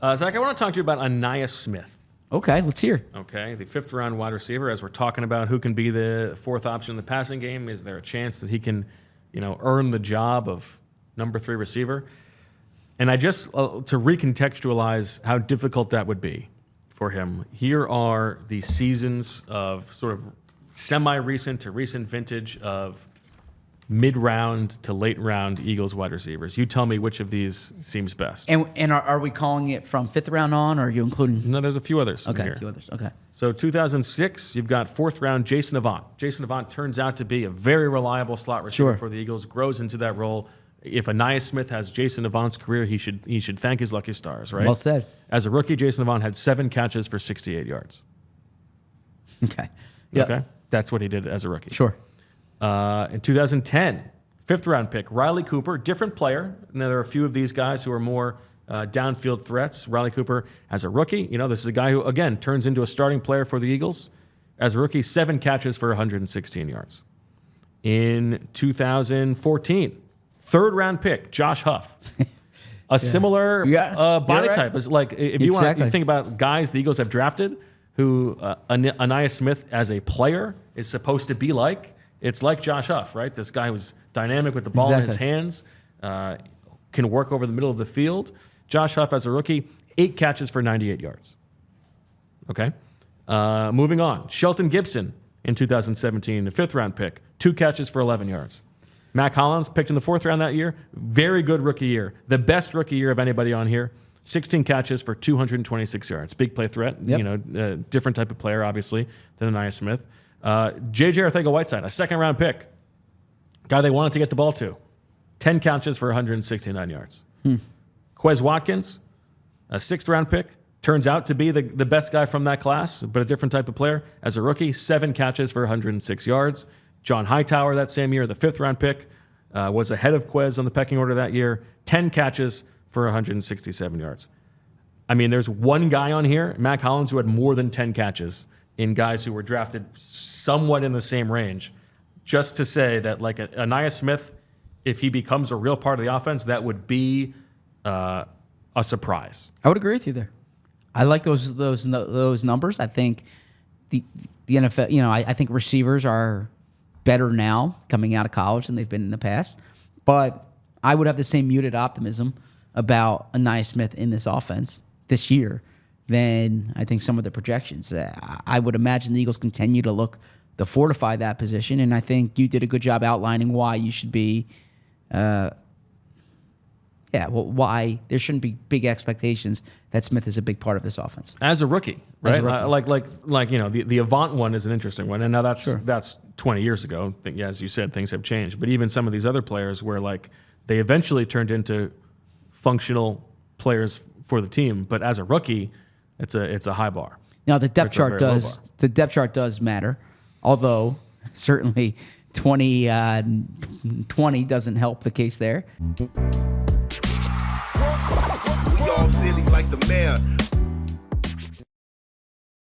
Zach, I want to talk to you about Ainias Smith. Okay, let's hear. Okay, the 5th-round wide receiver. As we're talking about who can be the 4th option in the passing game, is there a chance that he can, earn the job of number 3 receiver? And I just, to recontextualize how difficult that would be for him, here are the seasons of sort of semi-recent to recent vintage of mid-round to late-round Eagles wide receivers. You tell me which of these seems best. And are we calling it from 5th round on, or are you including? No, there's a few others. Okay, in here. a few others. Okay. So 2006, you've got 4th round Jason Avant. Jason Avant turns out to be a very reliable slot receiver for the Eagles, grows into that role. If Ainias Smith has Jason Avant's career, he should thank his lucky stars, right? Well said. As a rookie, Jason Avant had 7 catches for 68 yards. Okay. Yep. Okay. That's what he did as a rookie. Sure. In 2010, 5th-round pick, Riley Cooper, different player. And there are a few of these guys who are more downfield threats. Riley Cooper, as a rookie, this is a guy who, again, turns into a starting player for the Eagles. As a rookie, 7 catches for 116 yards. In 2014, 3rd-round pick, Josh Huff. A similar body type. It's like, if you want to think about guys the Eagles have drafted who Ainias Smith as a player is supposed to be like, it's like Josh Huff, right? This guy who's dynamic with the ball in his hands, can work over the middle of the field. Josh Huff, as a rookie, 8 catches for 98 yards. Okay? Moving on. Shelton Gibson in 2017, a 5th-round pick, 2 catches for 11 yards. Mac Hollins, picked in the 4th round that year, very good rookie year. The best rookie year of anybody on here. 16 catches for 226 yards. Big play threat. Yep. Different type of player, obviously, than Ainias Smith. J.J. Arcega-Whiteside, a 2nd-round pick. Guy they wanted to get the ball to. 10 catches for 169 yards. Quez Watkins, a 6th-round pick. Turns out to be the best guy from that class, but a different type of player. As a rookie, 7 catches for 106 yards. John Hightower that same year, the 5th-round pick, was ahead of Quez on the pecking order that year. 10 catches for 167 yards. I mean, there's one guy on here, Mac Hollins, who had more than 10 catches in guys who were drafted somewhat in the same range. Just to say that, like, Ainias Smith, if he becomes a real part of the offense, that would be a surprise. I would agree with you there. I like those numbers. I think the NFL, I think receivers are better now coming out of college than they've been in the past. But I would have the same muted optimism about Ainias Smith in this offense this year than I think some of the projections. I would imagine the Eagles continue to look to fortify that position, and I think you did a good job outlining why you should be, why there shouldn't be big expectations that Smith is a big part of this offense as a rookie, right? The Avant one is an interesting one, and now that's 20 years ago. As you said, things have changed. But even some of these other players, where they eventually turned into functional players for the team, but as a rookie, it's a high bar. Now the depth chart does matter, although certainly 2020 doesn't help the case there. We all silly like the mayor.